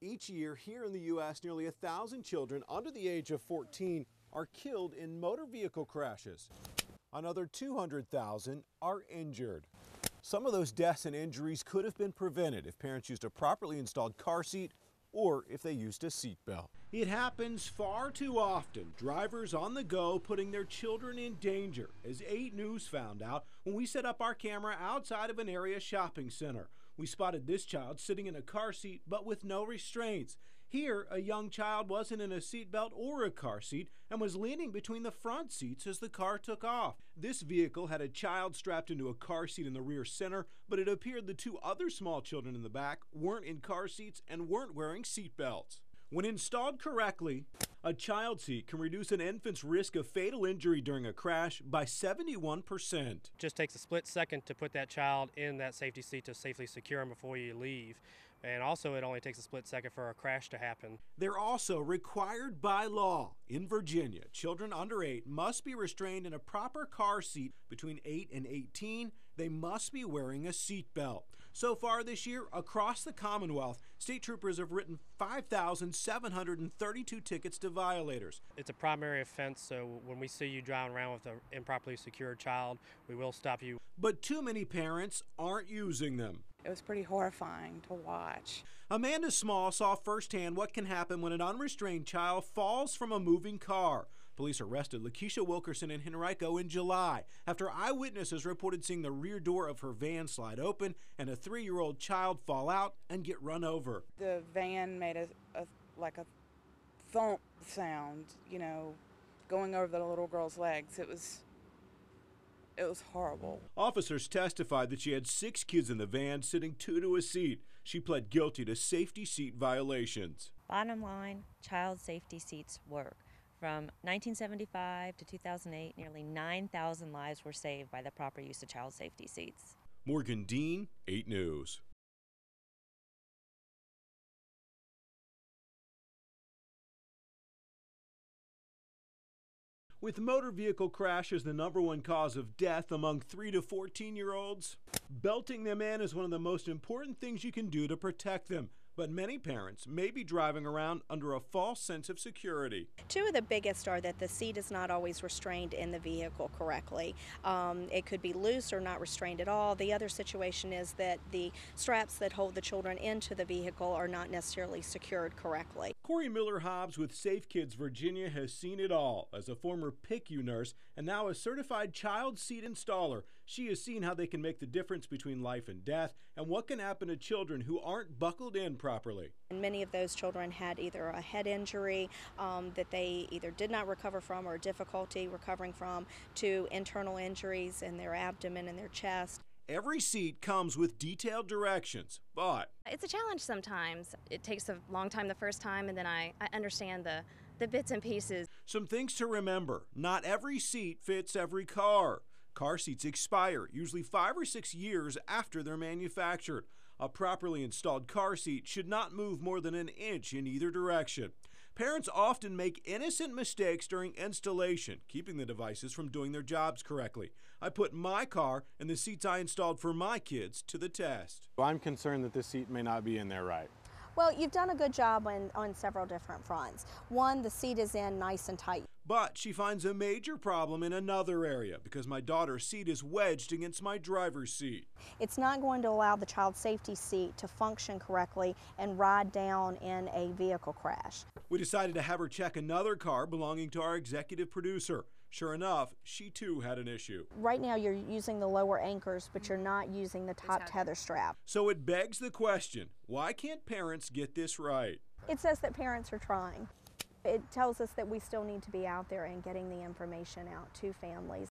Each year here in the U.S., nearly 1,000 children under the age of 14 are killed in motor vehicle crashes. Another 200,000 are injured. Some of those deaths and injuries could have been prevented if parents used a properly installed car seat or if they used a seat belt. It happens far too often. Drivers on the go putting their children in danger, as 8 News found out when we set up our camera outside of an area shopping center. We spotted this child sitting in a car seat but with no restraints. Here, a young child wasn't in a seat belt or a car seat and was leaning between the front seats as the car took off. This vehicle had a child strapped into a car seat in the rear center, but it appeared the 2 other small children in the back weren't in car seats and weren't wearing seat belts. When installed correctly, a child seat can reduce an infant's risk of fatal injury during a crash by 71%. It just takes a split second to put that child in that safety seat to safely secure them before you leave. And also, it only takes a split second for a crash to happen. They're also required by law. In Virginia, children under 8 must be restrained in a proper car seat. Between 8 and 18, they must be wearing a seat belt. So far this year, across the Commonwealth, state troopers have written 5,732 tickets to violators. It's a primary offense, so when we see you driving around with an improperly secured child, we will stop you. But too many parents aren't using them. It was pretty horrifying to watch. Amanda Small saw firsthand what can happen when an unrestrained child falls from a moving car. Police arrested Lakeisha Wilkerson in Henrico in July after eyewitnesses reported seeing the rear door of her van slide open and a 3-year-old child fall out and get run over. The van made a thump sound, going over the little girl's legs. It was horrible. Officers testified that she had 6 kids in the van, sitting 2 to a seat. She pled guilty to safety seat violations. Bottom line, child safety seats work. From 1975 to 2008, nearly 9,000 lives were saved by the proper use of child safety seats. Morgan Dean, 8 News. With motor vehicle crashes the #1 cause of death among 3 to 14-year-olds, belting them in is one of the most important things you can do to protect them. But many parents may be driving around under a false sense of security. 2 of the biggest are that the seat is not always restrained in the vehicle correctly. It could be loose or not restrained at all. The other situation is that the straps that hold the children into the vehicle are not necessarily secured correctly. Corey Miller-Hobbs with Safe Kids Virginia has seen it all. As a former PICU nurse and now a certified child seat installer, she has seen how they can make the difference between life and death and what can happen to children who aren't buckled in properly. And many of those children had either a head injury that they either did not recover from or difficulty recovering from, to internal injuries in their abdomen and their chest. Every seat comes with detailed directions, but it's a challenge sometimes. It takes a long time the first time, and then I understand the bits and pieces. Some things to remember: not every seat fits every car. Car seats expire, usually 5 or 6 years after they're manufactured. A properly installed car seat should not move more than an inch in either direction. Parents often make innocent mistakes during installation, keeping the devices from doing their jobs correctly. I put my car and the seats I installed for my kids to the test. I'm concerned that this seat may not be in there right. Well, you've done a good job on several different fronts. One, the seat is in nice and tight. But she finds a major problem in another area because my daughter's seat is wedged against my driver's seat. It's not going to allow the child safety seat to function correctly and ride down in a vehicle crash. We decided to have her check another car belonging to our executive producer. Sure enough, she too had an issue. Right now you're using the lower anchors, but you're not using the top tether strap. So it begs the question, why can't parents get this right? It says that parents are trying. It tells us that we still need to be out there and getting the information out to families.